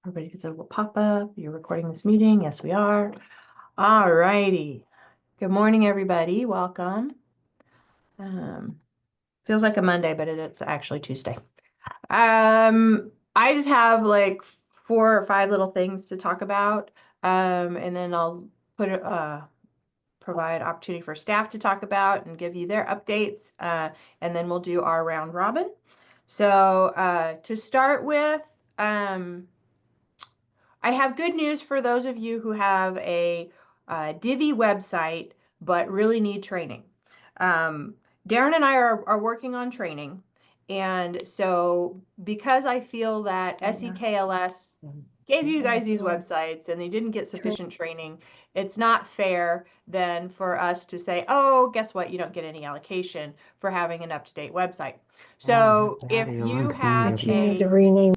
Everybody gets a little pop-up. You're recording this meeting. Yes, we are. All righty. Good morning, everybody. Welcome. Feels like a Monday, but it's actually Tuesday. I just have like 4 or 5 little things to talk about. And then I'll provide opportunity for staff to talk about and give you their updates. And then we'll do our round robin. So to start with, I have good news for those of you who have a Divi website but really need training. Darren and I are working on training. And so because I feel that SEKLS gave you guys these websites and they didn't get sufficient training, it's not fair then for us to say, oh, guess what? You don't get any allocation for having an up-to-date website. So if you have a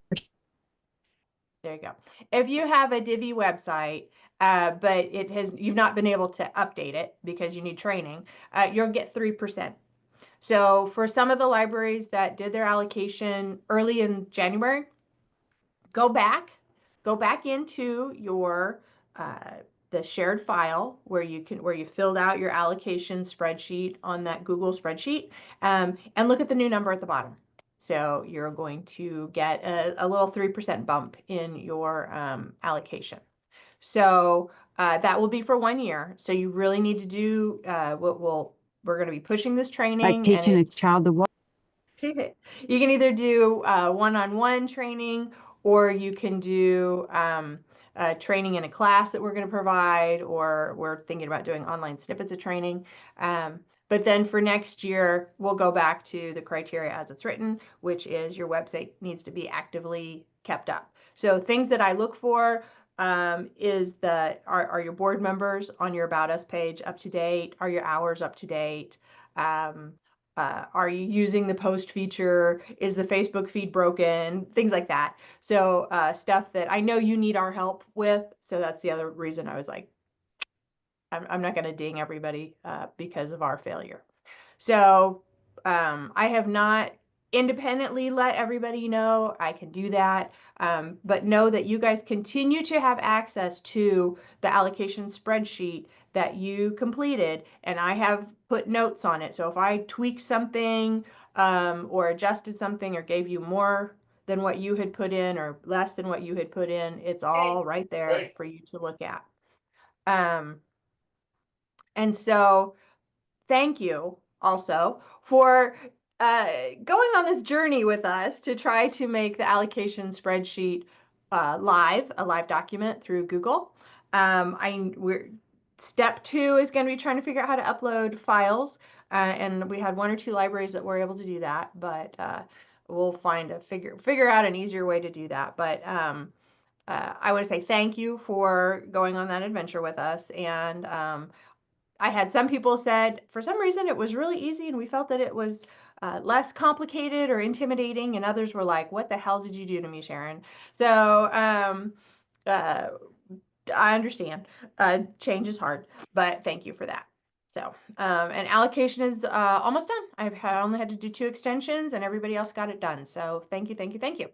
there you go. If you have a Divi website, but you've not been able to update it because you need training, you'll get 3%. So for some of the libraries that did their allocation early in January, go back into your the shared file where you filled out your allocation spreadsheet on that Google spreadsheet, and look at the new number at the bottom. So you're going to get a little 3% bump in your allocation. So that will be for 1 year. So you really need to do we're going to be pushing this training. Like teaching a child the what? You can either do one-on-one training, or you can do training in a class that we're going to provide, or we're thinking about doing online snippets of training. But then for next year, we'll go back to the criteria as it's written, which is your website needs to be actively kept up. So things that I look for is are your board members on your About Us page up to date? Are your hours up to date? Are you using the post feature? Is the Facebook feed broken? Things like that. So stuff that I know you need our help with. So that's the other reason I was like, I'm not going to ding everybody because of our failure. So I have not independently let everybody know. I can do that. But know that you guys continue to have access to the allocation spreadsheet that you completed, and I have put notes on it. So if I tweaked something or adjusted something or gave you more than what you had put in or less than what you had put in, it's all right there for you to look at. And so thank you also for going on this journey with us to try to make the allocation spreadsheet a live document through Google. Step 2 is going to be trying to figure out how to upload files, and we had 1 or 2 libraries that were able to do that, but we'll figure out an easier way to do that. But I want to say thank you for going on that adventure with us, and I had some people said for some reason it was really easy and we felt that it was less complicated or intimidating, and others were like, what the hell did you do to me, Sharon? So I understand. Change is hard, but thank you for that. So and allocation is almost done. I've only had to do 2 extensions and everybody else got it done. So thank you, thank you, thank you.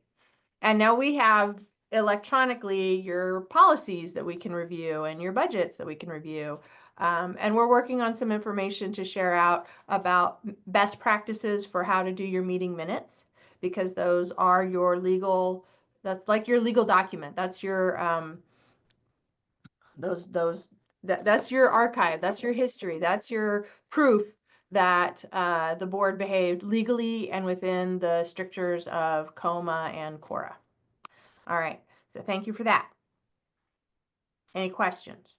And now we have electronically your policies that we can review and your budgets that we can review. And we're working on some information to share out about best practices for how to do your meeting minutes, because those are your legal, that's like your legal document. That's your, that's your archive, that's your history, that's your proof that the board behaved legally and within the strictures of COMA and CORA. All right, so thank you for that. Any questions?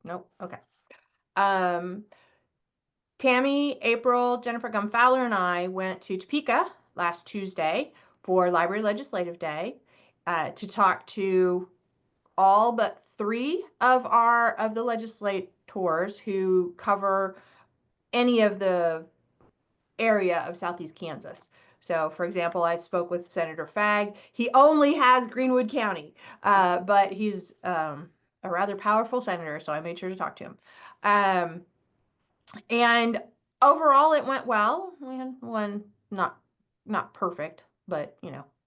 Nope, okay. Tammy, April, Jennifer Gumfowler, and I went to Topeka last Tuesday for Library Legislative Day to talk to all but 3 of the legislators who cover any of the area of Southeast Kansas. So, for example, I spoke with Senator Fagg. He only has Greenwood County, but he's a rather powerful senator, so I made sure to talk to him. And overall, it went well. We had one not not perfect, but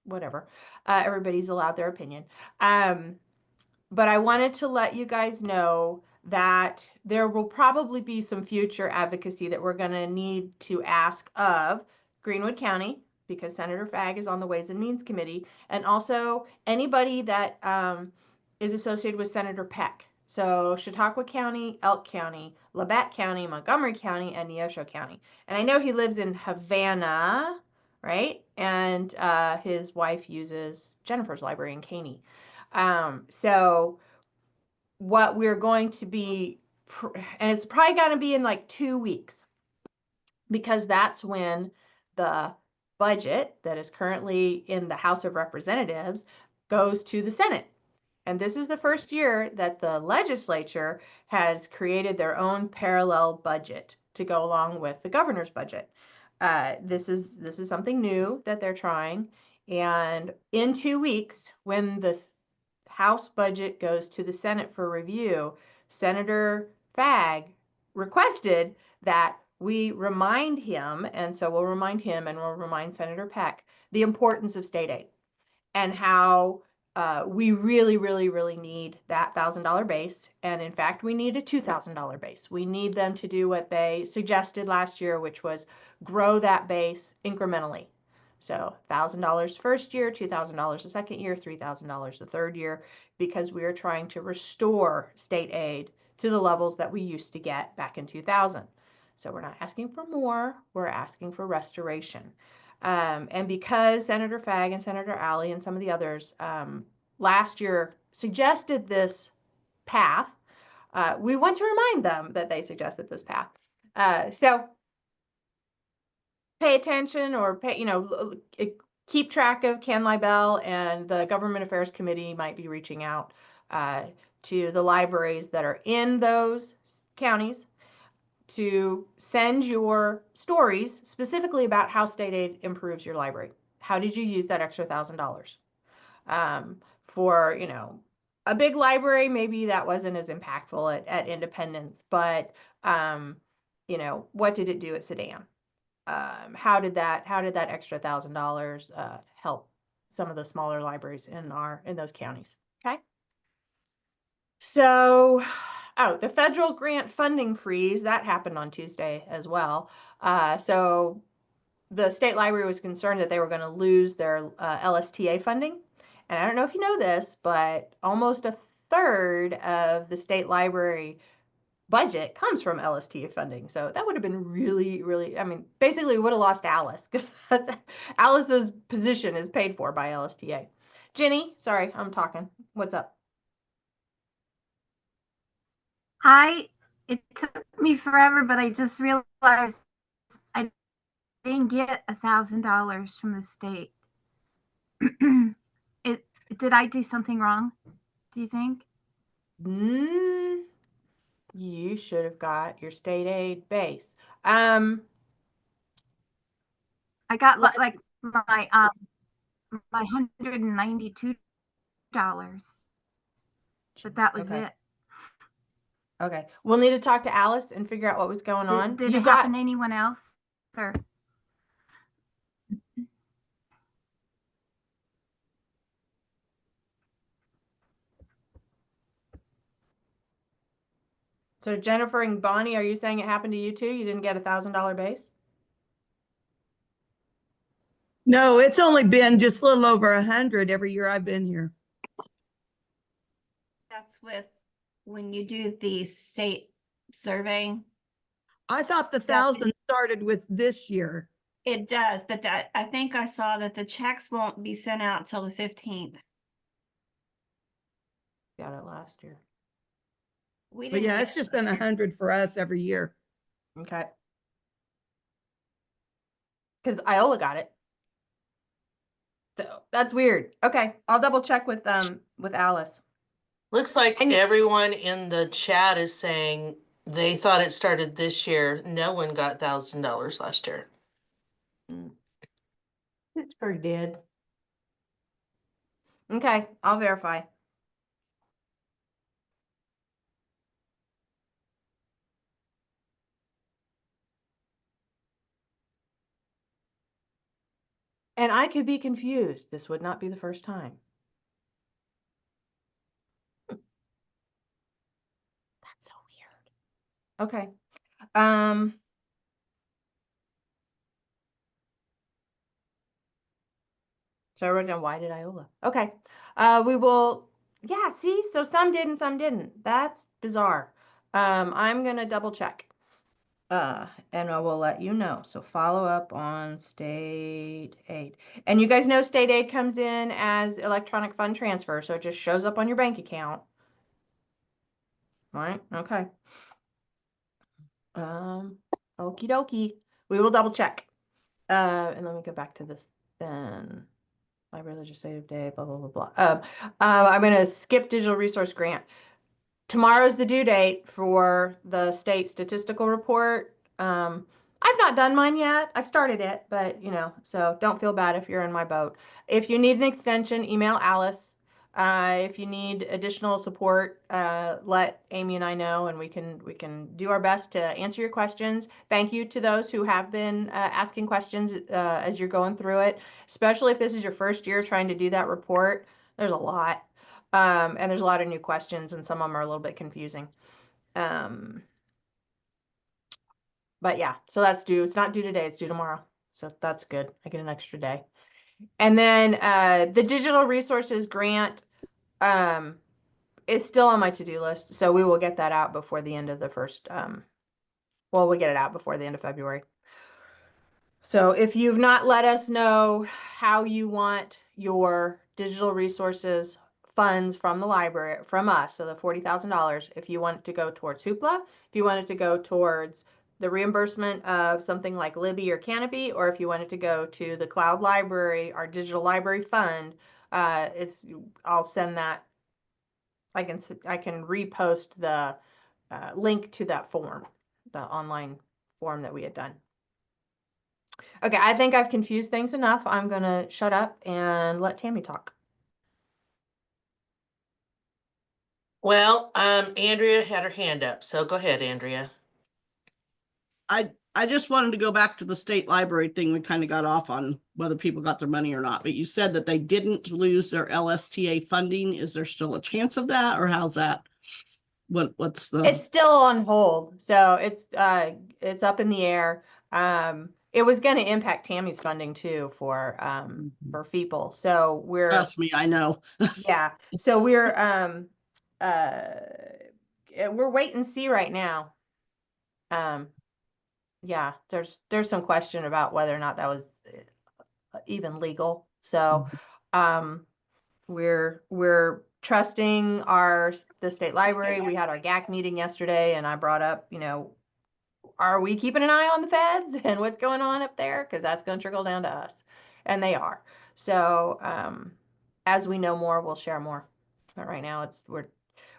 whatever. Everybody's allowed their opinion. But I wanted to let you guys know that there will probably be some future advocacy that we're going to need to ask of Greenwood County, because Senator Fagg is on the Ways and Means Committee, and also anybody that is associated with Senator Peck. So Chautauqua County, Elk County, Labatt County, Montgomery County, and Neosho County. And I know he lives in Havana, right? And his wife uses Jennifer's library in Caney. So what we're going to be, and it's probably going to be in like 2 weeks, because that's when the budget that is currently in the House of Representatives goes to the Senate. And this is the first year that the legislature has created their own parallel budget to go along with the governor's budget. This is something new that they're trying. And in 2 weeks, when the House budget goes to the Senate for review, Senator Fagg requested that we remind him, and so we'll remind him and we'll remind Senator Peck, the importance of state aid and how we really, really, really need that $1,000 base. And in fact, we need a $2,000 base. We need them to do what they suggested last year, which was grow that base incrementally. So $1,000 first year, $2,000 the second year, $3,000 the third year, because we are trying to restore state aid to the levels that we used to get back in 2000. So we're not asking for more, we're asking for restoration. And because Senator Fagg and Senator Alley and some of the others last year suggested this path, we want to remind them that they suggested this path. So pay attention, or keep track of Ken Libel, and the Government Affairs Committee might be reaching out to the libraries that are in those counties to send your stories specifically about how state aid improves your library. How did you use that extra $1,000? For, a big library, maybe that wasn't as impactful at Independence, but, what did it do at Sedan? How did that extra $1,000 help some of the smaller libraries in those counties? Okay. So, the federal grant funding freeze, that happened on Tuesday as well. So the state library was concerned that they were going to lose their LSTA funding. And I don't know if you know this, but almost a third of the state library budget comes from LSTA funding. So that would have been really, really, basically we would have lost Alice, because Alice's position is paid for by LSTA. Jenny, sorry, I'm talking. What's up? It took me forever, but I just realized I didn't get $1,000 from the state. Did I do something wrong, do you think? You should have got your state aid base. I got like my $192, but that was it. Okay, we'll need to talk to Alice and figure out what was going on. Did it happen to anyone else? Or? So Jennifer and Bonnie, are you saying it happened to you too? You didn't get $1,000 base? No, it's only been just a little over 100 every year I've been here. That's with when you do the state survey. I thought the 1,000 started with this year. It does, but I think I saw that the checks won't be sent out till the 15th. Got it last year. But yeah, it's just been 100 for us every year. Okay. Because Iola got it. So that's weird. Okay, I'll double check with Alice. Looks like everyone in the chat is saying they thought it started this year. No one got $1,000 last year. Pittsburgh did. Okay, I'll verify. And I could be confused. This would not be the first time. That's so weird. Okay. So I wrote down, why did Iola? Okay. We will, yeah, see, so some did and some didn't. That's bizarre. I'm gonna double check. And I will let you know. So follow up on state aid. And you guys know state aid comes in as electronic fund transfer, so it just shows up on your bank account. All right, okay. Okie dokie. We will double check. And let me go back to this then. Library legislative day, blah, blah, blah, blah. I'm gonna skip digital resource grant. Tomorrow's the due date for the state statistical report. I've not done mine yet. I've started it, but so don't feel bad if you're in my boat. If you need an extension, email Alice. If you need additional support, let Amy and I know, and we can do our best to answer your questions. Thank you to those who have been asking questions as you're going through it, especially if this is your first year trying to do that report. There's a lot. And there's a lot of new questions, and some of them are a little bit confusing. But yeah, so that's due. It's not due today, it's due tomorrow. So that's good. I get an extra day. And then the digital resources grant is still on my to-do list. So we will get that out before the end of the first, well, we'll get it out before the end of February. So if you've not let us know how you want your digital resources funds from the library, from us, so the $40,000, if you want it to go towards Hoopla, if you want it to go towards the reimbursement of something like Libby or Canopy, or if you want it to go to the cloud library, our digital library fund, I'll send that. I can repost the link to that form, the online form that we had done. Okay, I think I've confused things enough. I'm gonna shut up and let Tammy talk. Well, Andrea had her hand up, so go ahead, Andrea. I just wanted to go back to the state library thing. We kind of got off on whether people got their money or not, but you said that they didn't lose their LSTA funding. Is there still a chance of that, or how's that? What's the? It's still on hold, so it's up in the air. It was going to impact Tammy's funding too for FEPL. So Trust me, I know. Yeah. So we're wait and see right now. Yeah, there's some question about whether or not that was even legal. So we're trusting the state library. We had our GAC meeting yesterday, and I brought up, are we keeping an eye on the feds and what's going on up there? Because that's going to trickle down to us, and they are. So as we know more, we'll share more. But right now,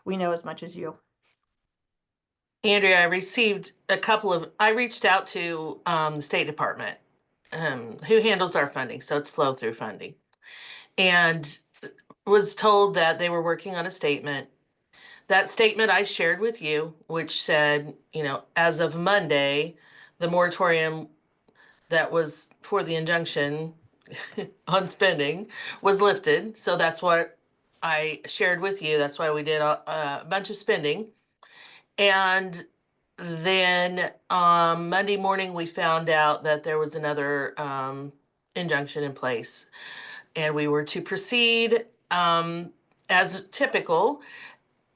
we know as much as you. Andrea, I received I reached out to the State Department, who handles our funding, so it's flow through funding, and was told that they were working on a statement. That statement I shared with you, which said, as of Monday, the moratorium that was for the injunction on spending was lifted. So that's what I shared with you. That's why we did a bunch of spending. And then Monday morning, we found out that there was another injunction in place, and we were to proceed as typical,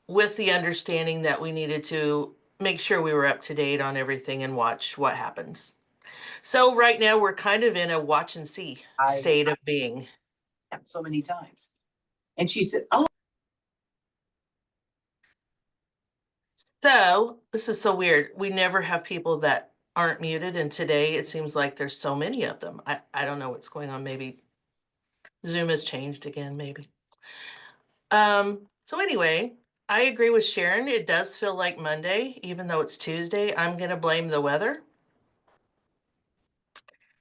with the understanding that we needed to make sure we were up to date on everything and watch what happens. So right now we're kind of in a watch and see state of being. So many times. And she said, oh. So this is so weird. We never have people that aren't muted, and today it seems like there's so many of them. I don't know what's going on. Maybe Zoom has changed again, maybe. So anyway, I agree with Sharon. It does feel like Monday, even though it's Tuesday. I'm gonna blame the weather.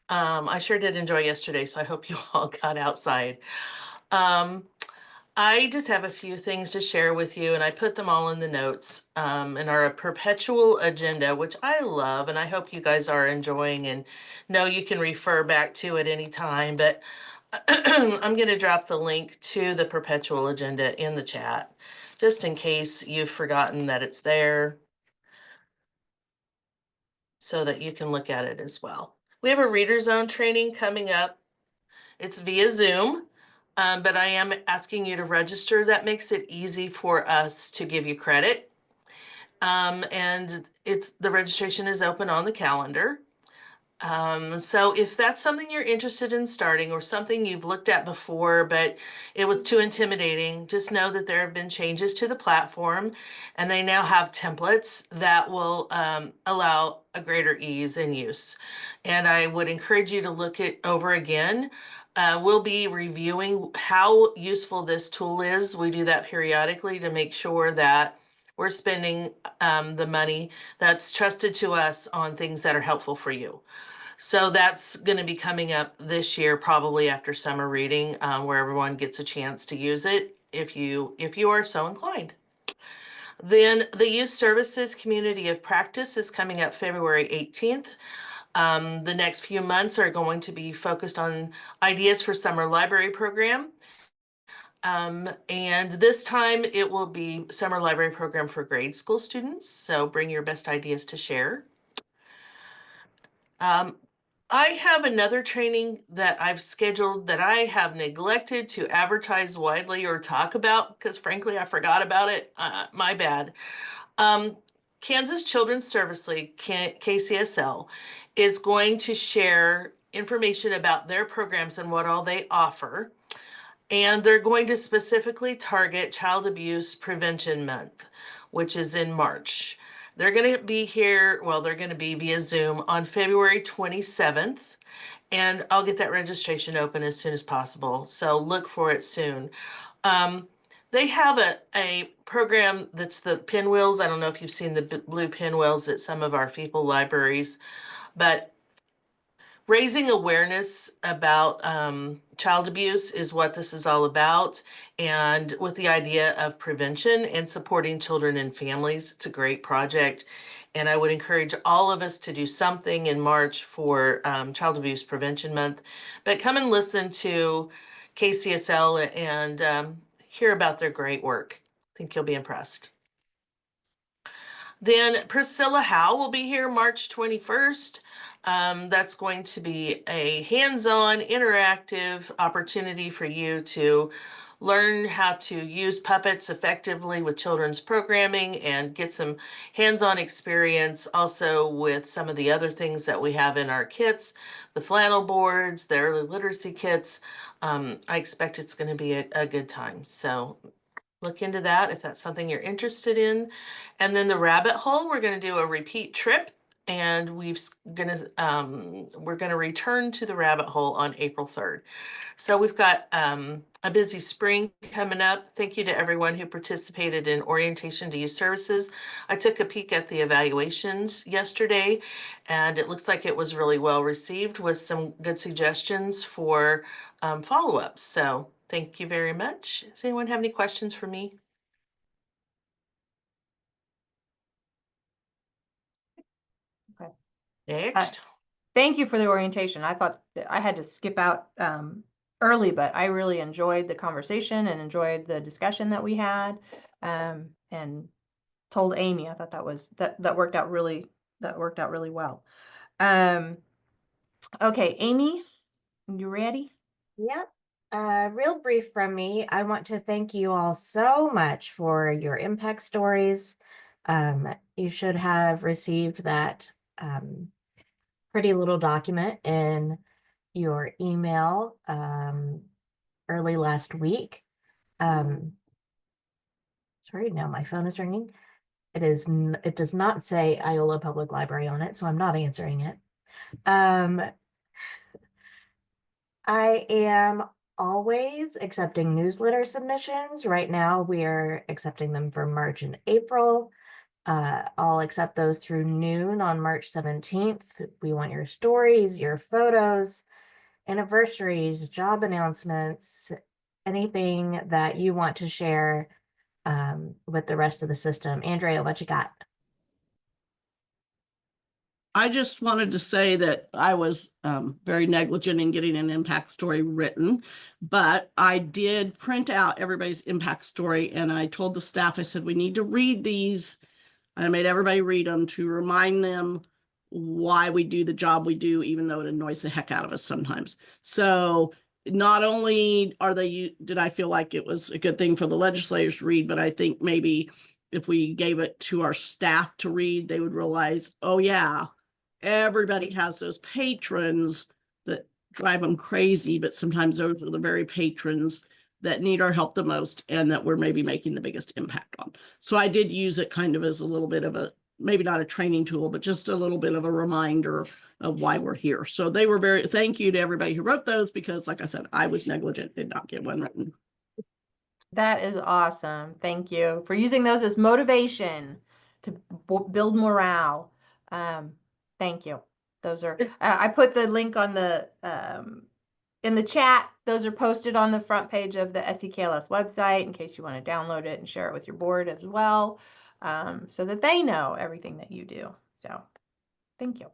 I sure did enjoy yesterday, so I hope you all got outside. I just have a few things to share with you, and I put them all in the notes in our perpetual agenda, which I love, and I hope you guys are enjoying and know you can refer back to it anytime. But I'm going to drop the link to the perpetual agenda in the chat, just in case you've forgotten that it's there, so that you can look at it as well. We have a Reader Zone training coming up. It's via Zoom. But I am asking you to register. That makes it easy for us to give you credit. And the registration is open on the calendar. So if that's something you're interested in starting or something you've looked at before, but it was too intimidating, just know that there have been changes to the platform and they now have templates that will allow a greater ease in use. And I would encourage you to look it over again. We'll be reviewing how useful this tool is. We do that periodically to make sure that we're spending the money that's trusted to us on things that are helpful for you. So that's going to be coming up this year, probably after summer reading, where everyone gets a chance to use it if you are so inclined. Then the Youth Services Community of Practice is coming up February 18th. The next few months are going to be focused on ideas for summer library program. And this time it will be summer library program for grade school students. So bring your best ideas to share. I have another training that I've scheduled that I have neglected to advertise widely or talk about because frankly, I forgot about it. My bad. Kansas Children's Service League, KCSL, is going to share information about their programs and what all they offer. And they're going to specifically target Child Abuse Prevention Month, which is in March. They're going to be here, well, they're going to be via Zoom on February 27th, and I'll get that registration open as soon as possible. So look for it soon. They have a program that's the pinwheels. I don't know if you've seen the blue pinwheels at some of our FEPL libraries, but raising awareness about child abuse is what this is all about. And with the idea of prevention and supporting children and families, it's a great project. And I would encourage all of us to do something in March for Child Abuse Prevention Month. But come and listen to KCSL and hear about their great work. I think you'll be impressed. Then Priscilla Howe will be here March 21st. That's going to be a hands-on, interactive opportunity for you to learn how to use puppets effectively with children's programming and get some hands-on experience also with some of the other things that we have in our kits, the flannel boards, the early literacy kits. I expect it's going to be a good time. So look into that if that's something you're interested in. And then the rabbit hole, we're going to do a repeat trip, and we're going to return to the rabbit hole on April 3rd. So we've got a busy spring coming up. Thank you to everyone who participated in orientation to youth services. I took a peek at the evaluations yesterday, and it looks like it was really well received with some good suggestions for follow-ups. So thank you very much. Does anyone have any questions for me? Okay. Next. Thank you for the orientation. I thought that I had to skip out early, but I really enjoyed the conversation and enjoyed the discussion that we had, and told Amy I thought that worked out really well. Okay, Amy, you ready? Yep. Real brief from me. I want to thank you all so much for your impact stories. You should have received that pretty little document in your email early last week. Sorry, now my phone is ringing. It does not say Iola Public Library on it, so I'm not answering it. I am always accepting newsletter submissions. Right now, we are accepting them for March and April. I'll accept those through noon on March 17th. We want your stories, your photos, anniversaries, job announcements, anything that you want to share with the rest of the system. Andrea, what you got? I just wanted to say that I was very negligent in getting an impact story written, but I did print out everybody's impact story, and I told the staff, I said, we need to read these. I made everybody read them to remind them why we do the job we do, even though it annoys the heck out of us sometimes. So not only did I feel like it was a good thing for the legislators to read, but I think maybe if we gave it to our staff to read, they would realize, oh yeah, everybody has those patrons that drive them crazy, but sometimes those are the very patrons that need our help the most and that we're maybe making the biggest impact on. So I did use it kind of as a little bit of a, maybe not a training tool, but just a little bit of a reminder of why we're here. So they were thank you to everybody who wrote those, because like I said, I was negligent, did not get one written. That is awesome. Thank you for using those as motivation to build morale. Thank you. Those are, I put the link on the, in the chat. Those are posted on the front page of the SEKLS website in case you want to download it and share it with your board as well, so that they know everything that you do. So thank you.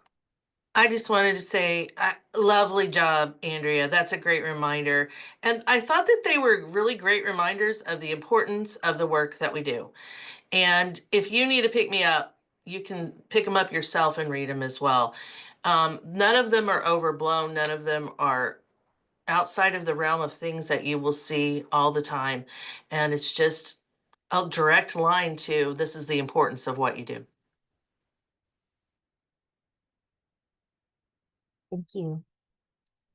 I just wanted to say, lovely job, Andrea. That's a great reminder. And I thought that they were really great reminders of the importance of the work that we do. And if you need to pick me up, you can pick them up yourself and read them as well. None of them are overblown. None of them are outside of the realm of things that you will see all the time. And it's just a direct line to this is the importance of what you do. Thank you.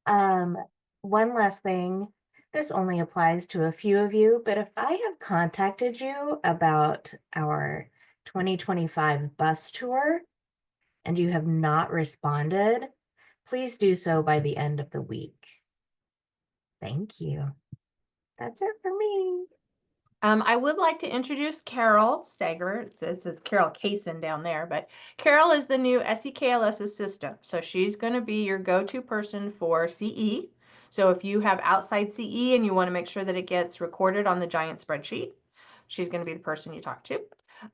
One last thing. This only applies to a few of you, but if I have contacted you about our 2025 bus tour and you have not responded, please do so by the end of the week. Thank you. That's it for me. I would like to introduce Carol Stager. It says Carol Kaysen down there, but Carol is the new SEKLS assistant. So she's going to be your go-to person for CE. So if you have outside CE and you want to make sure that it gets recorded on the giant spreadsheet, she's going to be the person you talk to.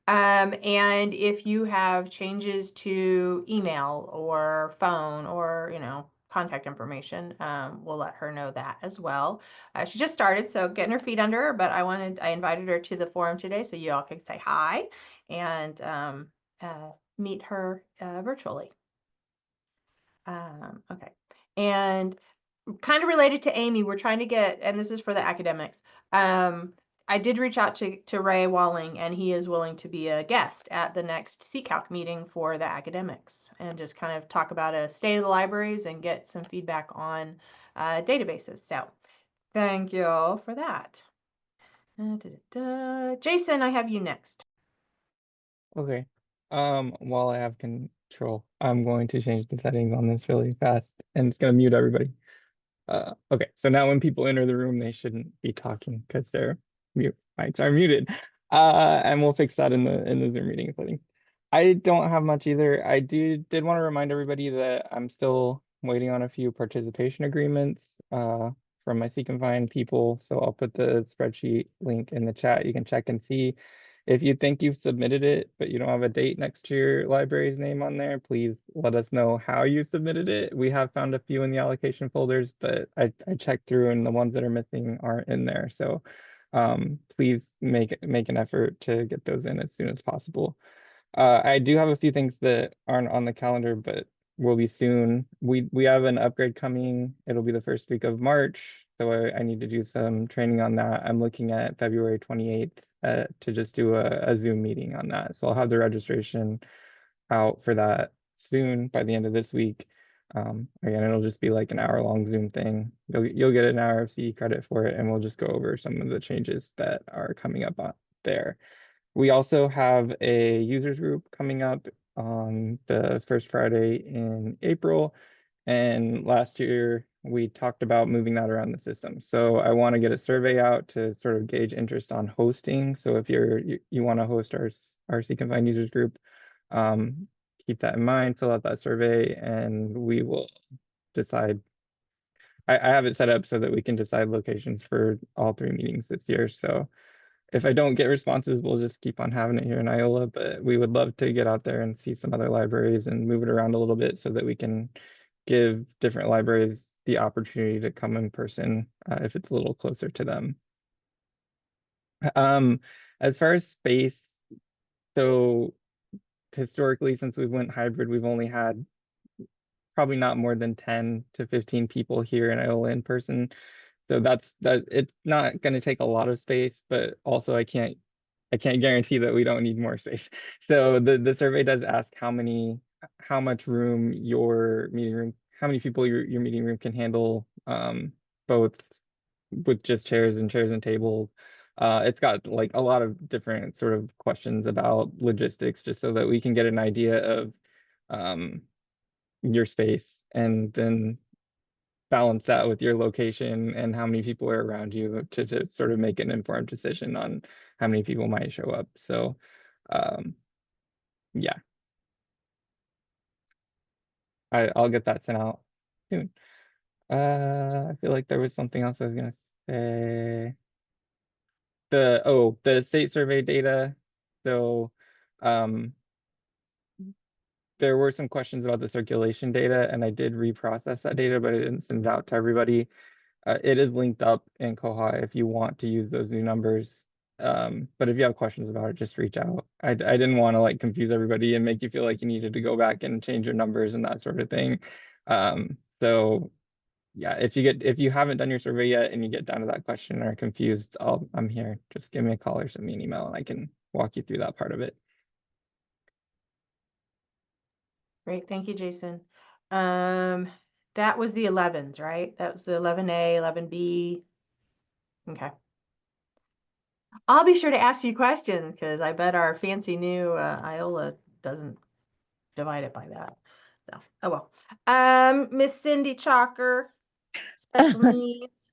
And if you have changes to email or phone or, contact information, we'll let her know that as well. She just started, so getting her feet under her, but I invited her to the forum today so you all could say hi and meet her virtually. Okay. And kind of related to Amy, we're trying to get, and this is for the academics, I did reach out to Ray Walling, and he is willing to be a guest at the next CCALC meeting for the academics and just kind of talk about a state of the libraries and get some feedback on databases. So thank you for that. Jason, I have you next. Okay. While I have control, I'm going to change the settings on this really fast, and it's gonna mute everybody. Okay, so now when people enter the room, they shouldn't be talking because their mics are muted. And we'll fix that in the Zoom meeting setting. I don't have much either. I did want to remind everybody that I'm still waiting on a few participation agreements from my Seek and Find people. So I'll put the spreadsheet link in the chat. You can check and see. If you think you've submitted it, but you don't have a date next to your library's name on there, please let us know how you submitted it. We have found a few in the allocation folders, but I checked through and the ones that are missing aren't in there. So please make an effort to get those in as soon as possible. I do have a few things that aren't on the calendar, but will be soon. We have an upgrade coming. It'll be the first week of March. So I need to do some training on that. I'm looking at February 28th to just do a Zoom meeting on that. So I'll have the registration out for that soon by the end of this week. Again, it'll just be like an hour-long Zoom thing. You'll get an hour of CE credit for it, and we'll just go over some of the changes that are coming up on there. We also have a users group coming up on the first Friday in April. And last year we talked about moving that around the system. So I want to get a survey out to sort of gauge interest on hosting. So if you want to host our Seek and Find users group, keep that in mind, fill out that survey, and we will decide I have it set up so that we can decide locations for all 3 meetings this year. So if I don't get responses, we'll just keep on having it here in Iola, but we would love to get out there and see some other libraries and move it around a little bit so that we can give different libraries the opportunity to come in person if it's a little closer to them. As far as space, so historically, since we went hybrid, we've only had probably not more than 10 to 15 people here in Iola in person. So that it's not going to take a lot of space, but also I can't guarantee that we don't need more space. So the survey does ask how much room your meeting room, how many people your meeting room can handle, both with just chairs and tables. It's got like a lot of different sort of questions about logistics, just so that we can get an idea of your space, and then balance that with your location and how many people are around you to sort of make an informed decision on how many people might show up. So yeah, I'll get that sent out soon. I feel like there was something else I was gonna say. The state survey data. So there were some questions about the circulation data, and I did reprocess that data, but I didn't send it out to everybody. It is linked up in Koha if you want to use those new numbers. But if you have questions about it, just reach out. I didn't want to like confuse everybody and make you feel like you needed to go back and change your numbers and that sort of thing. So yeah, if you haven't done your survey yet and you get down to that question or are confused, I'm here. Just give me a call or send me an email and I can walk you through that part of it. Great, thank you, Jason. That was the 11s, right? That was the 11A, 11B. Okay. I'll be sure to ask you questions because I bet our fancy new Iola doesn't divide it by that. So, oh well. Miss Cindy Chalker, special needs.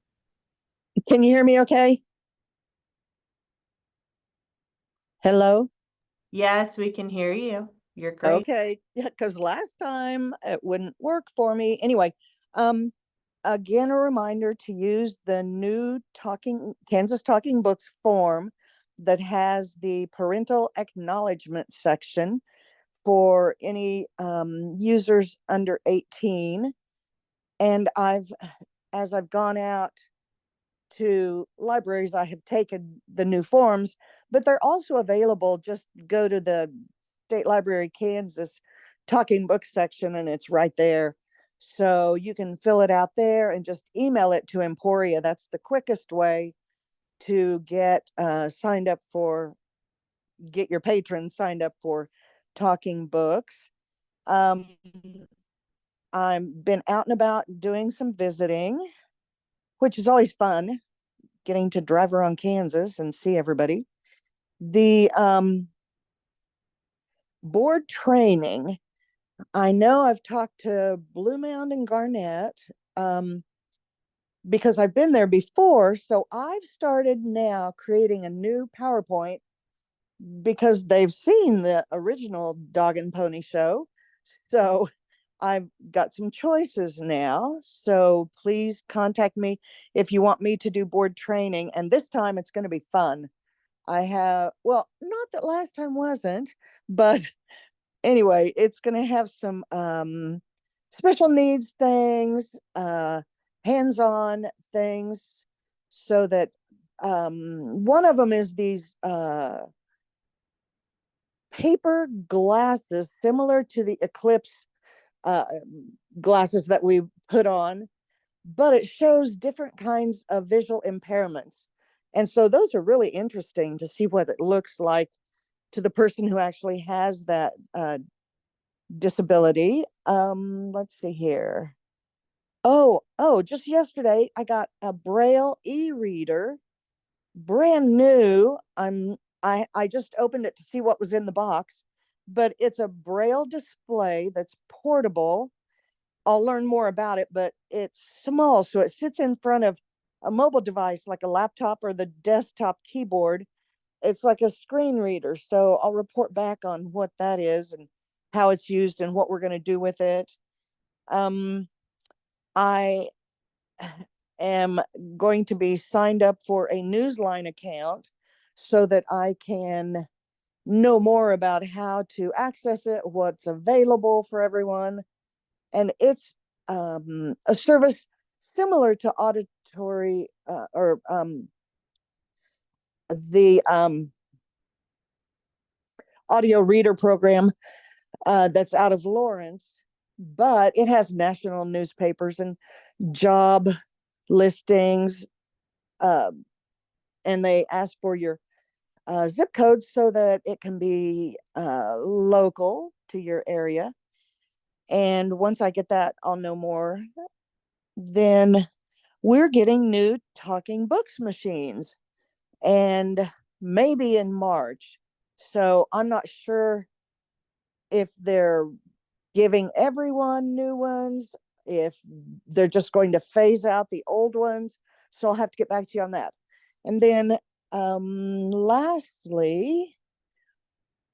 Can you hear me okay? Hello? Yes, we can hear you. You're great. Okay, yeah, because last time it wouldn't work for me. Anyway, again, a reminder to use the new Kansas Talking Books form that has the parental acknowledgement section for any users under 18. And as I've gone out to libraries, I have taken the new forms, but they're also available. Just go to the State Library Kansas Talking Book section and it's right there. So you can fill it out there and just email it to Emporia. That's the quickest way to get get your patrons signed up for Talking Books. I've been out and about doing some visiting, which is always fun, getting to drive around Kansas and see everybody. The board training, I know I've talked to Blue Mound and Garnett because I've been there before. So I've started now creating a new PowerPoint because they've seen the original Dog and Pony show. So I've got some choices now. So please contact me if you want me to do board training. And this time it's going to be fun. Well, not that last time wasn't, but anyway, it's going to have some special needs things, hands-on things, so that one of them is these paper glasses similar to the Eclipse glasses that we put on, but it shows different kinds of visual impairments. And so those are really interesting to see what it looks like to the person who actually has that disability. Let's see here. Oh, just yesterday I got a Braille e-reader, brand new. I just opened it to see what was in the box, but it's a Braille display that's portable. I'll learn more about it, but it's small, so it sits in front of a mobile device like a laptop or the desktop keyboard. It's like a screen reader, so I'll report back on what that is and how it's used and what we're going to do with it. I am going to be signed up for a Newsline account so that I can know more about how to access it, what's available for everyone. And it's a service similar to auditory or the audio reader program that's out of Lawrence, but it has national newspapers and job listings, and they ask for your zip code so that it can be local to your area. And once I get that, I'll know more. Then we're getting new talking books machines, and maybe in March. So I'm not sure if they're giving everyone new ones, if they're just going to phase out the old ones. So I'll have to get back to you on that. And then lastly,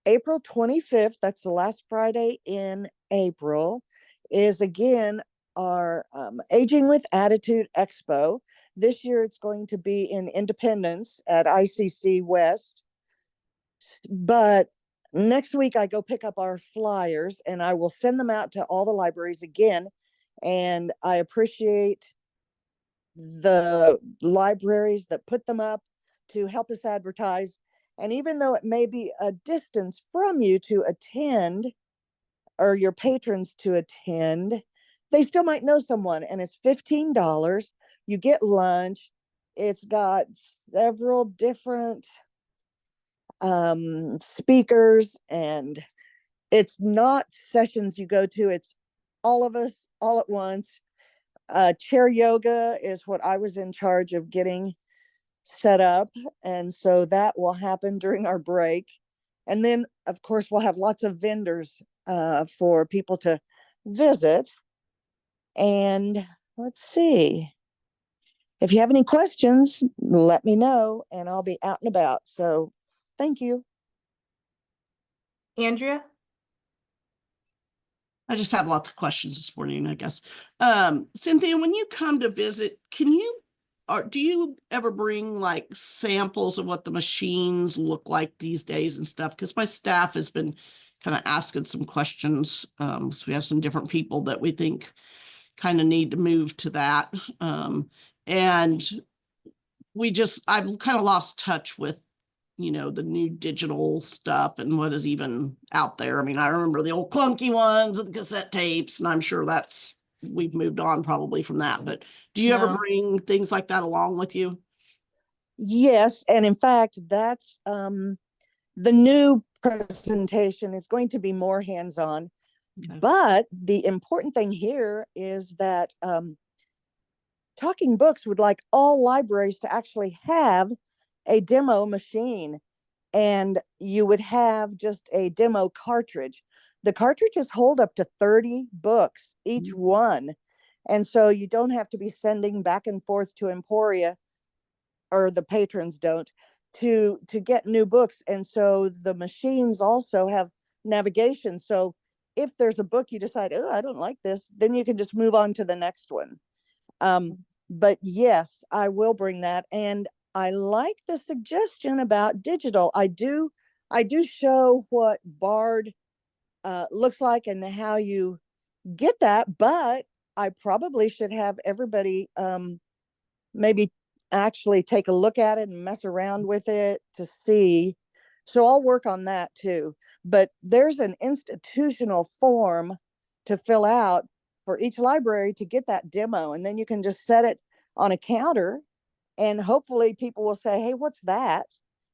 April 25th, that's the last Friday in April, is again our Aging with Attitude Expo. This year it's going to be in Independence at ICC West. But next week I go pick up our flyers and I will send them out to all the libraries again. And I appreciate the libraries that put them up to help us advertise. And even though it may be a distance from you to attend, or your patrons to attend, they still might know someone, and it's $15. You get lunch. It's got several different speakers, and it's not sessions you go to, it's all of us all at once. Chair yoga is what I was in charge of getting set up, and so that will happen during our break. And then of course we'll have lots of vendors for people to visit. And let's see, if you have any questions, let me know and I'll be out and about. So thank you. Andrea? I just have lots of questions this morning, I guess. Cynthia, when you come to visit, do you ever bring like samples of what the machines look like these days and stuff? Because my staff has been kind of asking some questions. So we have some different people that we think kind of need to move to that. And I've kind of lost touch with, the new digital stuff and what is even out there. I mean, I remember the old clunky ones with the cassette tapes, and I'm sure we've moved on probably from that. But do you ever bring things like that along with you? Yes, and in fact, that's the new presentation is going to be more hands-on. Okay. But the important thing here is that Talking Books would like all libraries to actually have a demo machine, and you would have just a demo cartridge. The cartridges hold up to 30 books each one. And so you don't have to be sending back and forth to Emporia, or the patrons don't, to get new books. And so the machines also have navigation. So if there's a book you decide, oh, I don't like this, then you can just move on to the next one. But yes, I will bring that. And I like the suggestion about digital. I do show what Bard looks like and how you get that, but I probably should have everybody maybe actually take a look at it and mess around with it to see. So I'll work on that too. But there's an institutional form to fill out for each library to get that demo, and then you can just set it on a counter, and hopefully people will say, hey, what's that?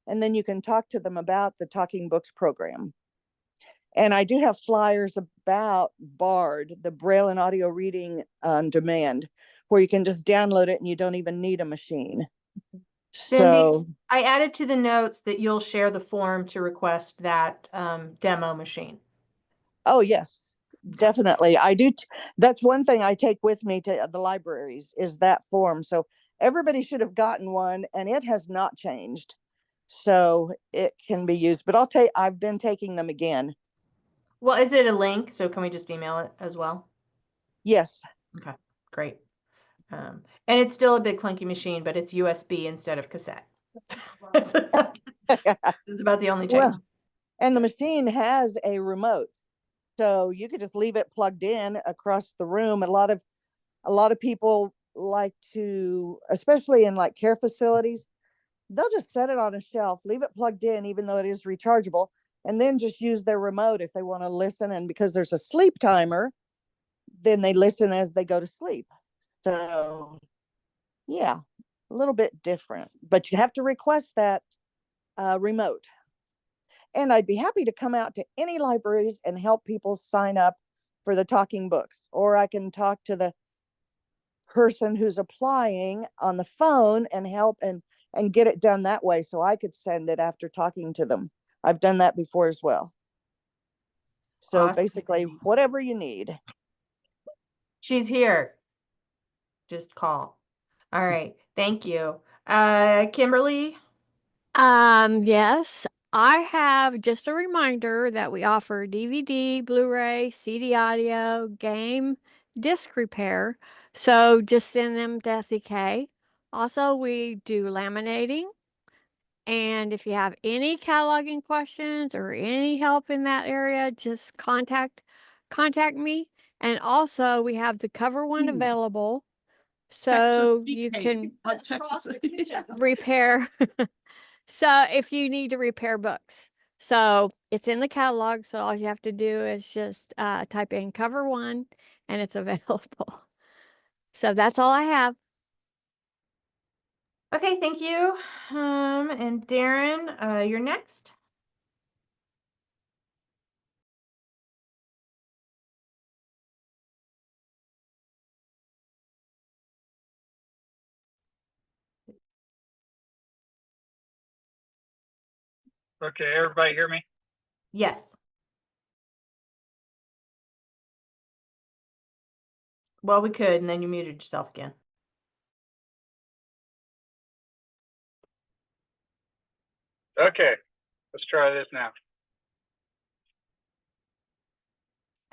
And then you can talk to them about the Talking Books program. And I do have flyers about Bard, the Braille and audio reading on demand, where you can just download it and you don't even need a machine. Cindy, I added to the notes that you'll share the form to request that demo machine. Oh, yes, definitely. I do. That's one thing I take with me to the libraries is that form. So everybody should have gotten one, and it has not changed. So it can be used, but I've been taking them again. Well, is it a link? So can we just email it as well? Yes. Okay, great. And it's still a big clunky machine, but it's USB instead of cassette. It's about the only change. Well, and the machine has a remote, so you could just leave it plugged in across the room. A lot of people like to, especially in like care facilities, they'll just set it on a shelf, leave it plugged in, even though it is rechargeable, and then just use their remote if they want to listen. And because there's a sleep timer, then they listen as they go to sleep. So yeah, a little bit different, but you have to request that remote. And I'd be happy to come out to any libraries and help people sign up for the talking books, or I can talk to the person who's applying on the phone and help and get it done that way, so I could send it after talking to them. I've done that before as well. So Awesome. basically, whatever you need. She's here. Just call. All right. Thank you. Kimberly? Yes, I have just a reminder that we offer DVD, Blu-ray, CD audio, game, disc repair. So just send them to SEK. Also, we do laminating. And if you have any cataloging questions or any help in that area, just contact me. And also, we have the cover one available. So you can repair. So if you need to repair books, so it's in the catalog. So all you have to do is just type in cover one and it's available. So that's all I have. Okay, thank you. And Darren, you're next. Okay, everybody hear me? Yes. Well, we could, and then you muted yourself again. Okay, let's try this now.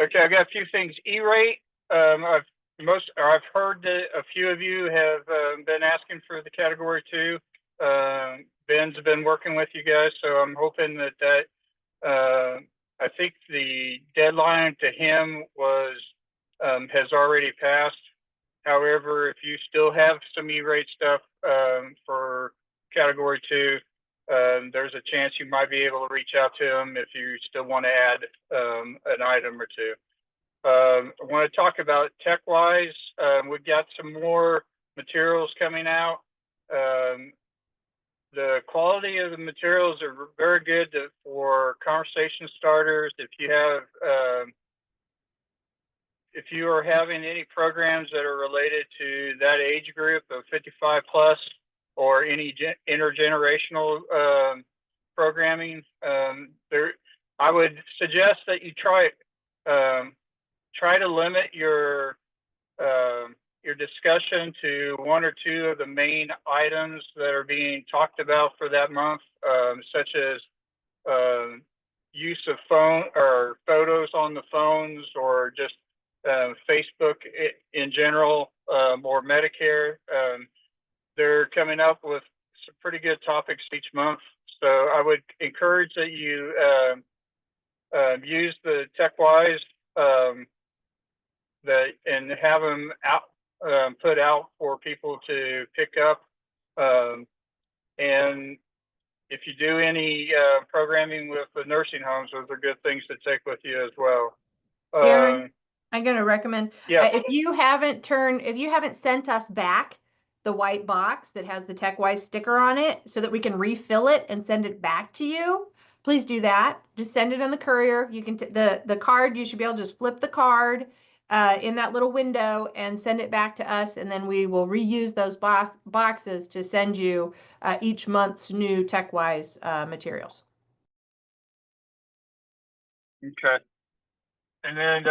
Okay, I've got a few things. E-rate, I've heard that a few of you have been asking for the category 2. Ben's been working with you guys, so I'm hoping that I think the deadline to him was has already passed. However, if you still have some E-rate stuff for category 2, there's a chance you might be able to reach out to him if you still want to add an item or two. I want to talk about tech-wise. We've got some more materials coming out. The quality of the materials are very good for conversation starters. If you are having any programs that are related to that age group of 55 plus, or any intergenerational programming, I would suggest that you try to limit your discussion to 1 or 2 of the main items that are being talked about for that month, such as use of phone or photos on the phones, or just Facebook in general, or Medicare. They're coming up with some pretty good topics each month. So I would encourage that you use the TechWise and have them out, put out for people to pick up. And if you do any programming with the nursing homes, those are good things to take with you as well. Darren, I'm going to recommend, yeah. if you haven't sent us back the white box that has the TechWise sticker on it so that we can refill it and send it back to you, please do that. Just send it on the courier. You can, the card, you should be able to just flip the card in that little window and send it back to us. And then we will reuse those boxes to send you each month's new TechWise materials. Okay. And then,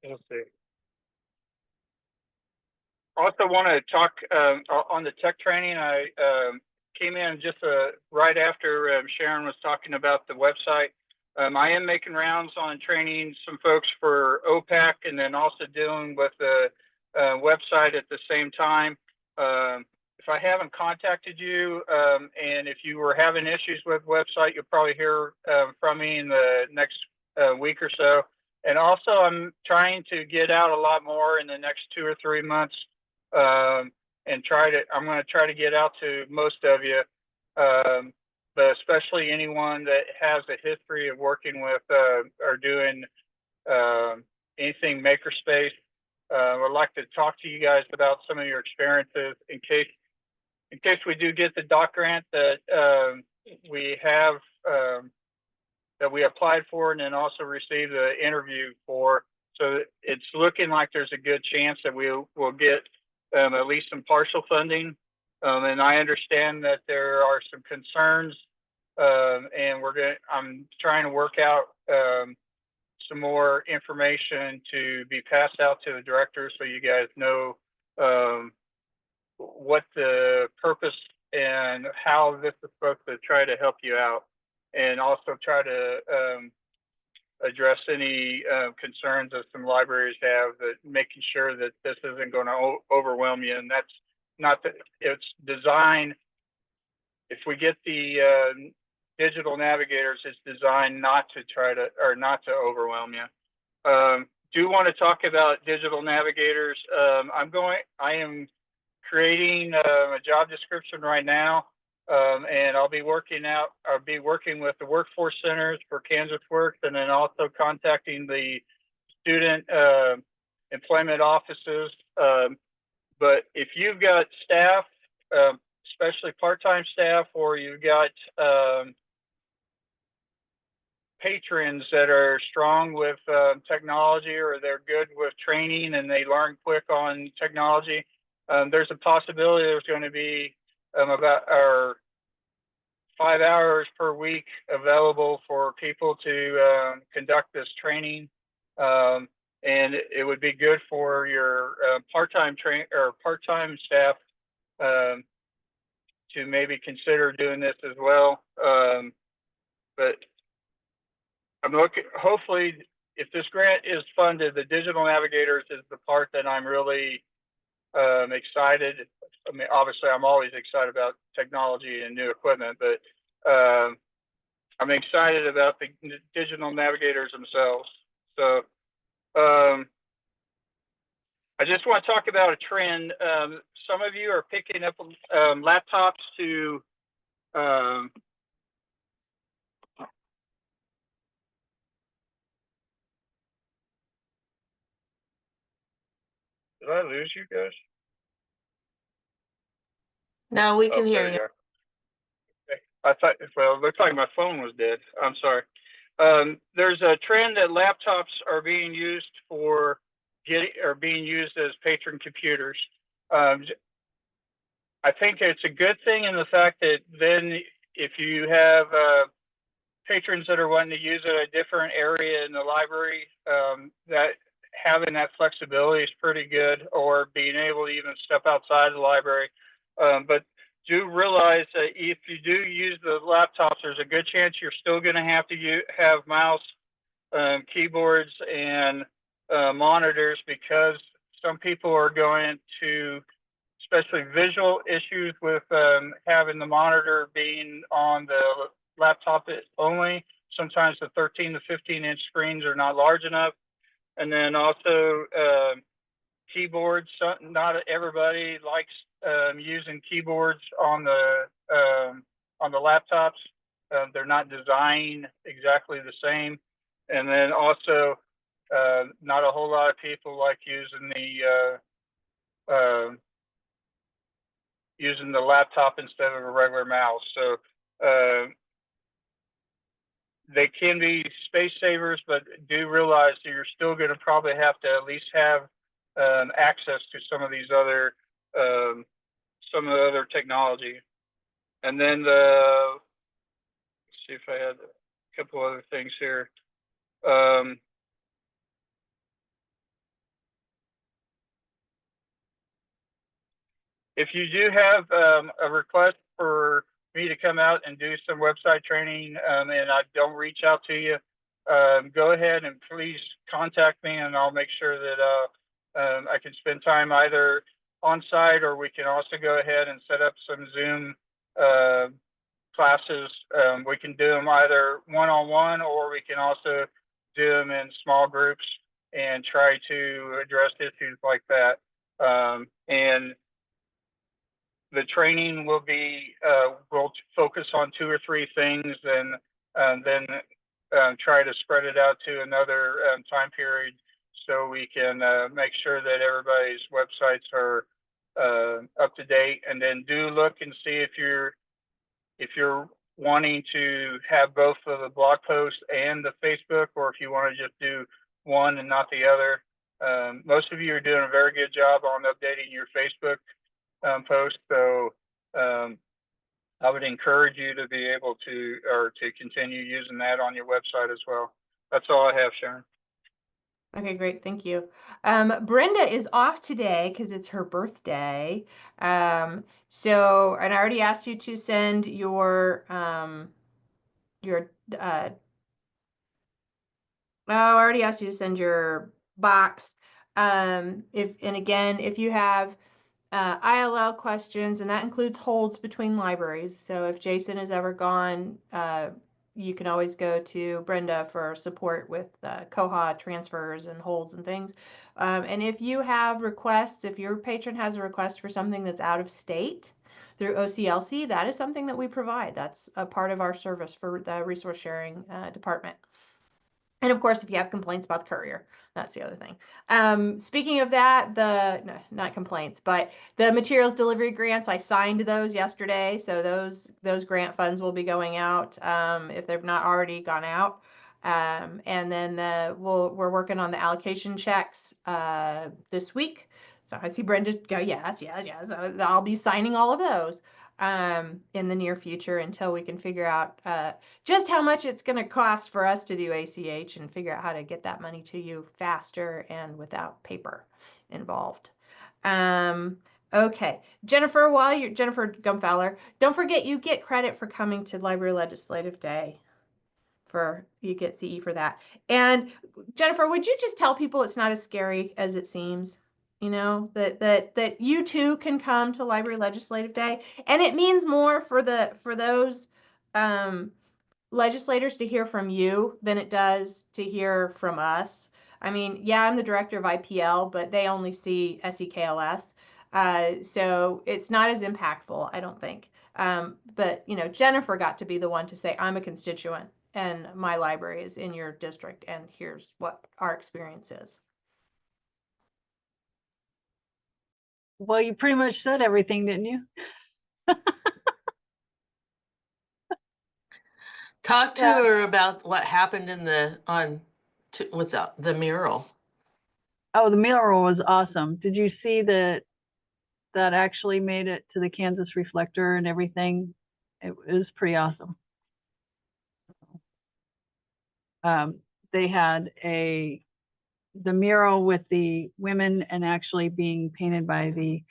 let's see. Also want to talk on the tech training. I came in just right after Sharon was talking about the website. I am making rounds on training some folks for OPAC and then also dealing with the website at the same time. If I haven't contacted you and if you were having issues with website, you'll probably hear from me in the next week or so. And also I'm trying to get out a lot more in the next 2 or 3 months and I'm going to try to get out to most of you. But especially anyone that has a history of working with or doing anything makerspace. I'd like to talk to you guys about some of your experiences in case we do get the doc grant that we have that we applied for and then also received the interview for. So it's looking like there's a good chance that we'll get at least some partial funding. And I understand that there are some concerns, and I'm trying to work out some more information to be passed out to the directors so you guys know what the purpose and how this is supposed to try to help you out, and also try to address any concerns that some libraries have, that making sure that this isn't going to overwhelm you. And that's not that it's designed, if we get the digital navigators, it's designed not to overwhelm you. Do want to talk about digital navigators. I am creating a job description right now, and I'll be working with the workforce centers for Kansas Works, and then also contacting the student employment offices. But if you've got staff, especially part-time staff, or you've got patrons that are strong with technology, or they're good with training and they learn quick on technology, there's a possibility there's going to be about 5 hours per week available for people to conduct this training. And it would be good for your part-time staff to maybe consider doing this as well. But I'm looking, hopefully, if this grant is funded, the digital navigators is the part that I'm really excited. I mean, obviously, I'm always excited about technology and new equipment, but I'm excited about the digital navigators themselves. So I just want to talk about a trend. Some of you are picking up laptops to did I lose you guys? No, we can Oh, hear there you. are. Okay. I thought, well, it looked like my phone was dead. I'm sorry. There's a trend that laptops are being used as patron computers. I think it's a good thing in the fact that then if you have patrons that are wanting to use it at a different area in the library, that having that flexibility is pretty good, or being able to even step outside the library. But do realize that if you do use the laptops, there's a good chance you're still going to have to have mouse, keyboards, and monitors, because some people are going to, especially visual issues with having the monitor being on the laptop only. Sometimes the 13 to 15-inch screens are not large enough. And then also keyboards. Not everybody likes using keyboards on the laptops. They're not designed exactly the same. And then also not a whole lot of people like using the laptop instead of a regular mouse. So they can be space savers, but do realize that you're still going to probably have to at least have access to some of these other some of the other technology. And then let's see if I had a couple other things here. If you do have a request for me to come out and do some website training, and I don't reach out to you, go ahead and please contact me, and I'll make sure that I can spend time either on site, or we can also go ahead and set up some Zoom classes. We can do them either one-on-one, or we can also do them in small groups and try to address issues like that. And the training will be, we'll focus on 2 or 3 things, and then try to spread it out to another time period, so we can make sure that everybody's websites are up to date. And then do look and see if you're wanting to have both of the blog posts and the Facebook, or if you want to just do one and not the other. Most of you are doing a very good job on updating your Facebook post, so I would encourage you to be able to, or to continue using that on your website as well. That's all I have, Sharon. Okay, great. Thank you. Brenda is off today because it's her birthday. So, and I already asked you to send your I already asked you to send your box. And again, if you have ILL questions, and that includes holds between libraries. So if Jason is ever gone, you can always go to Brenda for support with COHA transfers and holds and things. And if you have requests, if your patron has a request for something that's out of state through OCLC, that is something that we provide. That's a part of our service for the resource sharing department. And of course, if you have complaints about the courier, that's the other thing. Speaking of that, no, not complaints, but the materials delivery grants, I signed those yesterday. So those grant funds will be going out if they've not already gone out. And then we're working on the allocation checks this week. So I see Brenda go, yes. I'll be signing all of those in the near future until we can figure out just how much it's going to cost for us to do ACH and figure out how to get that money to you faster and without paper involved. Okay, Jennifer Gumfowler, don't forget you get credit for coming to Library Legislative Day. You get CE for that. And Jennifer, would you just tell people it's not as scary as it seems? You know, that you too can come to Library Legislative Day, and it means more for those legislators to hear from you than it does to hear from us. I mean, yeah, I'm the director of IPL, but they only see SEKLS, so it's not as impactful, I don't think. But you know, Jennifer got to be the one to say, I'm a constituent and my library is in your district, and here's what our experience is. Well, you pretty much said everything, didn't you? Talk to her about what happened with the mural. Oh, the mural was awesome. Did you see that actually made it to the Kansas Reflector and everything? It was pretty awesome. They had the mural with the women and actually being painted by the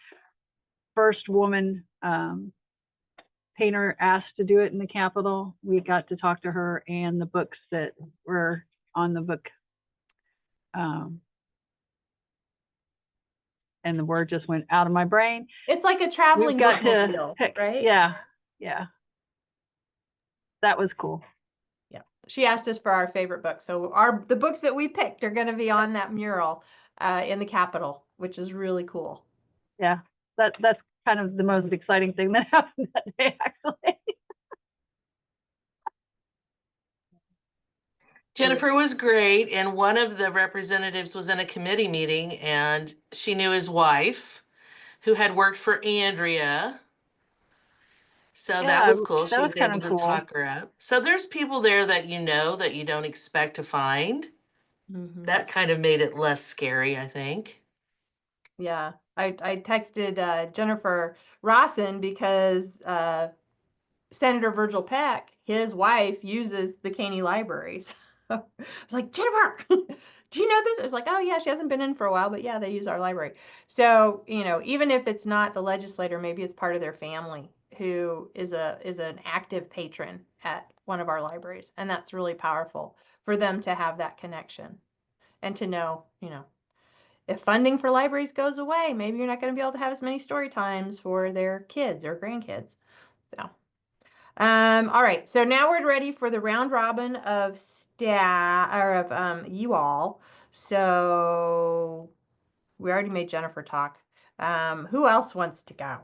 first woman painter asked to do it in the Capitol. We got to talk to her and the books that were on the book. And the word just went out of my brain. It's like a traveling bookmobile, right? Yeah. That was cool. Yeah. She asked us for our favorite book. So the books that we picked are going to be on that mural in the Capitol, which is really cool. Yeah. That's kind of the most exciting thing that happened that day, actually. Jennifer was great, and one of the representatives was in a committee meeting, and she knew his wife, who had worked for Andrea. So that was cool. She was able to talk her up. So there's people there that you know that you don't expect to find. Mm-hmm. That kind of made it less scary, I think. Yeah, I texted Jennifer Rawson because Senator Virgil Peck, his wife, uses the Caney Libraries. I was like, Jennifer, do you know this? I was like, oh yeah, she hasn't been in for a while, but yeah, they use our library. So, you know, even if it's not the legislator, maybe it's part of their family who is an active patron at one of our libraries. And that's really powerful for them to have that connection and to know, you know, if funding for libraries goes away, maybe you're not going to be able to have as many story times for their kids or grandkids. So, all right. So now we're ready for the round robin of staff or of you all. So we already made Jennifer talk. Who else wants to go?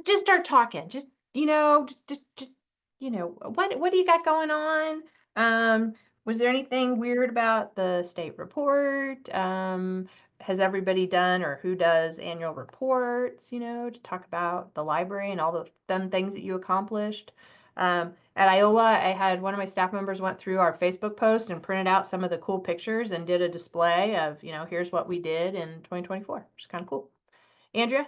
Just start talking. Just, you know, just you know, what do you got going on? Was there anything weird about the state report? Has everybody done or who does annual reports, you know, to talk about the library and all the fun things that you accomplished? At Iola, I had one of my staff members went through our Facebook post and printed out some of the cool pictures and did a display of, you know, here's what we did in 2024, which is kind of cool. Andrea?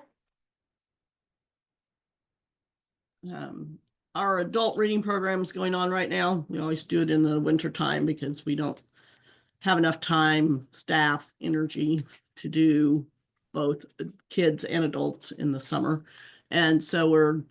Our adult reading program is going on right now. We always do it in the winter time because we don't have enough time, staff, energy to do both kids and adults in the summer. And so we're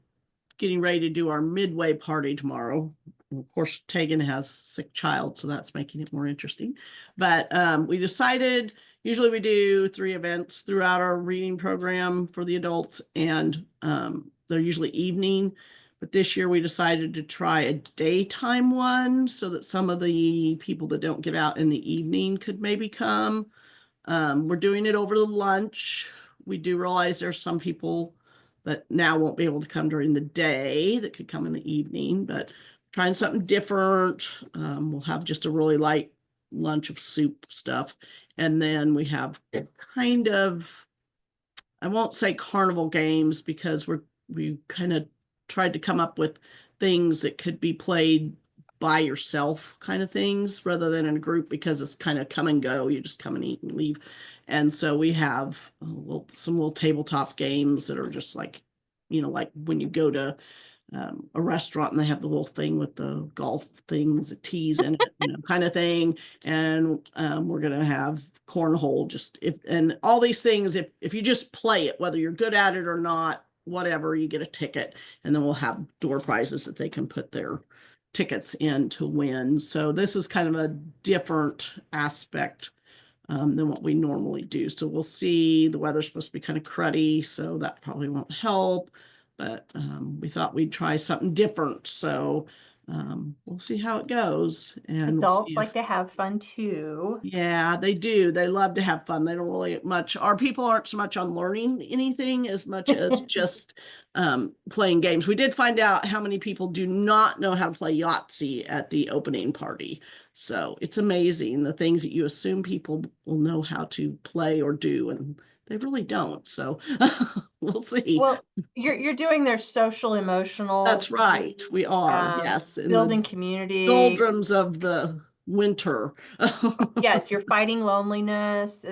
getting ready to do our midway party tomorrow. Of course, Tegan has a sick child, so that's making it more interesting. But we decided, usually we do 3 events throughout our reading program for the adults, and they're usually evening. But this year we decided to try a daytime one so that some of the people that don't get out in the evening could maybe come. We're doing it over the lunch. We do realize there's some people that now won't be able to come during the day that could come in the evening, but trying something different. We'll have just a really light lunch of soup stuff. And then we have kind of, I won't say carnival games because we kind of tried to come up with things that could be played by yourself kind of things rather than in a group because it's kind of come and go. You just come and eat and leave. And so we have some little tabletop games that are just like, you know, like when you go to a restaurant and they have the little thing with the golf things, the tees in it, you know, kind of thing. And we're going to have cornhole, and all these things, if you just play it, whether you're good at it or not, whatever, you get a ticket, and then we'll have door prizes that they can put their tickets in to win. So this is kind of a different aspect than what we normally do. So we'll see. The weather's supposed to be kind of cruddy, so that probably won't help. But we thought we'd try something different. So we'll see how it goes. And Adults like to have fun too. Yeah, they do. They love to have fun. They don't really much. Our people aren't so much on learning anything as much as just playing games. We did find out how many people do not know how to play Yahtzee at the opening party. So it's amazing the things that you assume people will know how to play or do, and they really don't. So we'll see. Well, you're doing their social emotional. That's right. We are. Yes. In building the community. doldrums of the winter. Yes, you're fighting loneliness.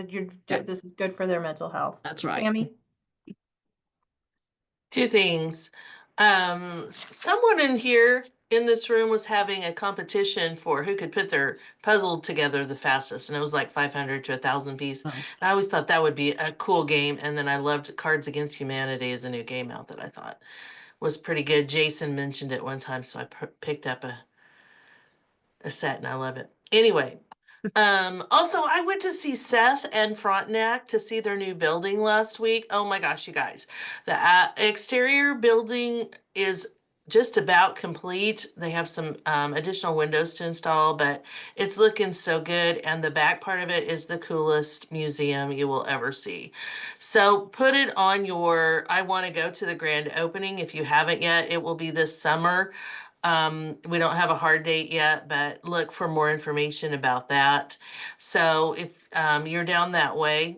This is good for their mental health. That's right. Tammy? 2 things. Someone in here in this room was having a competition for who could put their puzzle together the fastest, and it was like 500 to 1,000 piece. Oh. And I always thought that would be a cool game, and then I loved Cards Against Humanity as a new game out that I thought was pretty good. Jason mentioned it one time, so I picked up a set, and I love it. Anyway, also I went to see Seth and Frontenac to see their new building last week. Oh my gosh, you guys. The exterior building is just about complete. They have some additional windows to install, but it's looking so good. And the back part of it is the coolest museum you will ever see. So put it on your, I want to go to the grand opening. If you haven't yet, it will be this summer. We don't have a hard date yet, but look for more information about that. So if you're down that way,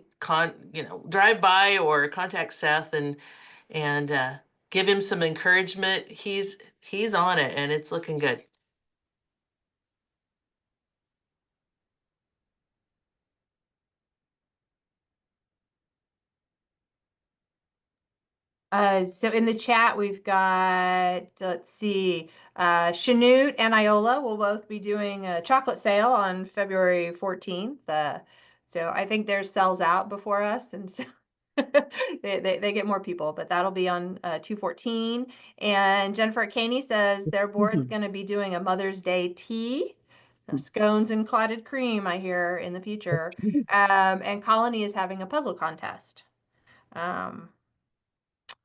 drive by or contact Seth and give him some encouragement. He's on it and it's looking good. So in the chat, we've got, let's see, Chanute and Iola will both be doing a chocolate sale on February 14th. So I think theirs sells out before us, and so they get more people, but that'll be on 2/14. And Jennifer Caney says their board's going to be doing a Mother's Day tea. Scones and clotted cream, I hear, in the future. And Colony is having a puzzle contest.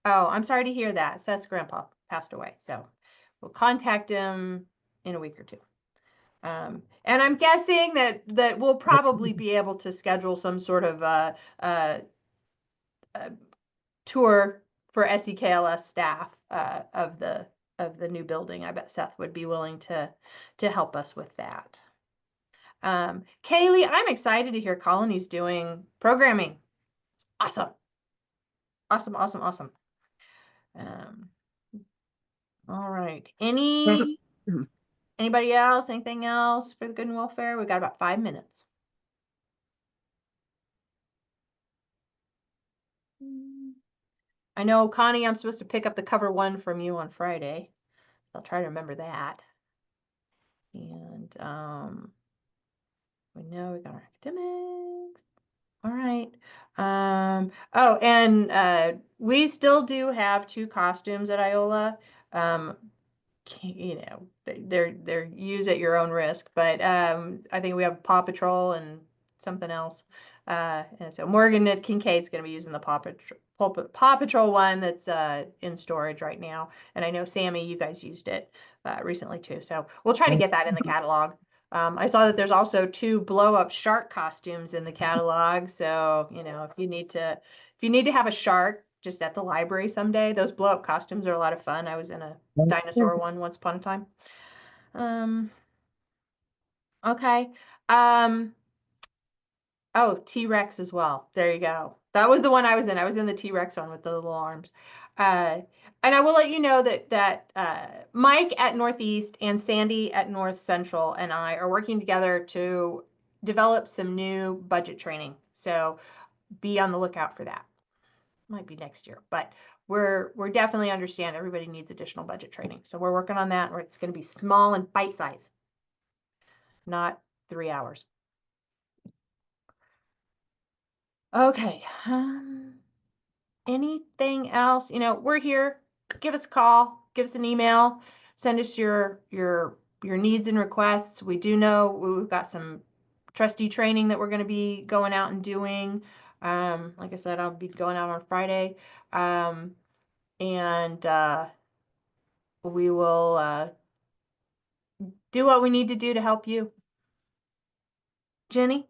Oh, I'm sorry to hear that. Seth's grandpa passed away, so we'll contact him in a week or two. And I'm guessing that we'll probably be able to schedule some sort of tour for SEKLS staff of the new building. I bet Seth would be willing to help us with that. Kaylee, I'm excited to hear Colony's doing programming. Awesome. Awesome, awesome, awesome. All right. Anybody else? Anything else for the good and welfare? We got about 5 minutes. I know, Connie, I'm supposed to pick up the cover 1 from you on Friday. I'll try to remember that. And we know we got our academics. All right. Oh, and we still do have 2 costumes at Iola. You know, they're use at your own risk, but I think we have Paw Patrol and something else. And so Morgan at Kincaid's going to be using the Paw Patrol one that's in storage right now. And I know Sammy, you guys used it recently too. So we'll try to get that in the catalog. I saw that there's also 2 blow up shark costumes in the catalog. So, you know, if you need to have a shark just at the library someday, those blow up costumes are a lot of fun. I was in a dinosaur one once upon a time. Okay. Oh, T-Rex as well. There you go. That was the one I was in. I was in the T-Rex one with the little arms. And I will let you know that Mike at Northeast and Sandy at North Central and I are working together to develop some new budget training. So be on the lookout for that. Might be next year, but we're definitely understand everybody needs additional budget training. So we're working on that, where it's going to be small and bite size, not 3 hours. Okay. Anything else? You know, we're here. Give us a call, give us an email, send us your needs and requests. We do know we've got some trustee training that we're going to be going out and doing. Like I said, I'll be going out on Friday. And we will do what we need to do to help you. Jenny?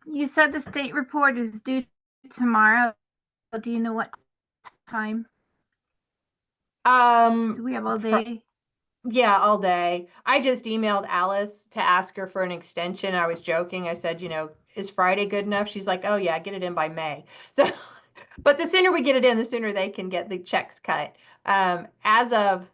You said the state report is due tomorrow. Do you know what time? Do we have all day? Yeah, all day. I just emailed Alice to ask her for an extension. I was joking. I said, you know, is Friday good enough? She's like, oh yeah, get it in by May. So, but the sooner we get it in, the sooner they can get the checks cut. As of,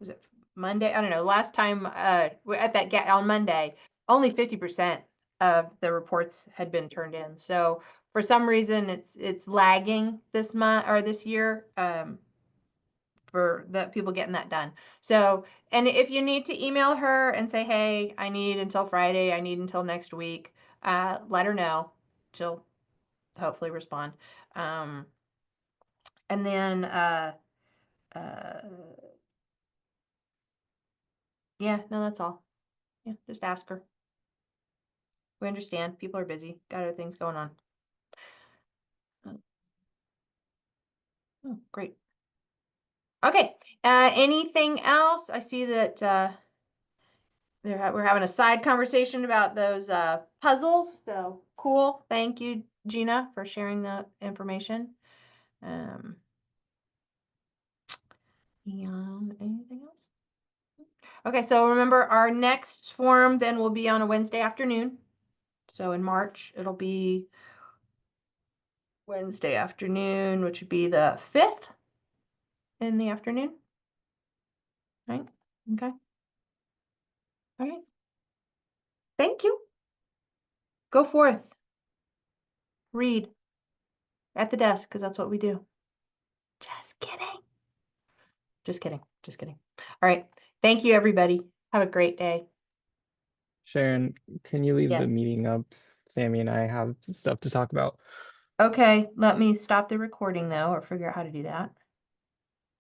was it Monday? I don't know. Last time at that on Monday, only 50% of the reports had been turned in. So for some reason, it's lagging this month or this year. For the people getting that done. So, and if you need to email her and say, hey, I need until Friday, I need until next week, let her know. She'll hopefully respond. And then, yeah, no, that's all. Yeah, just ask her. We understand. People are busy, got other things going on. Oh, great. Okay. Anything else? I see that we're having a side conversation about those puzzles. So cool. Thank you, Gina, for sharing the information. And anything else? Okay, so remember our next forum then will be on a Wednesday afternoon. So in March, it'll be Wednesday afternoon, which would be the 5th in the afternoon. Right? Okay. All right. Thank you. Go forth. read at the desk, because that's what we do. Just kidding. Just kidding. Just kidding. All right. Thank you, everybody. Have a great day. Sharon, can you leave Yes. the meeting up? Sammy and I have stuff to talk about. Okay, let me stop the recording though, or figure out how to do that.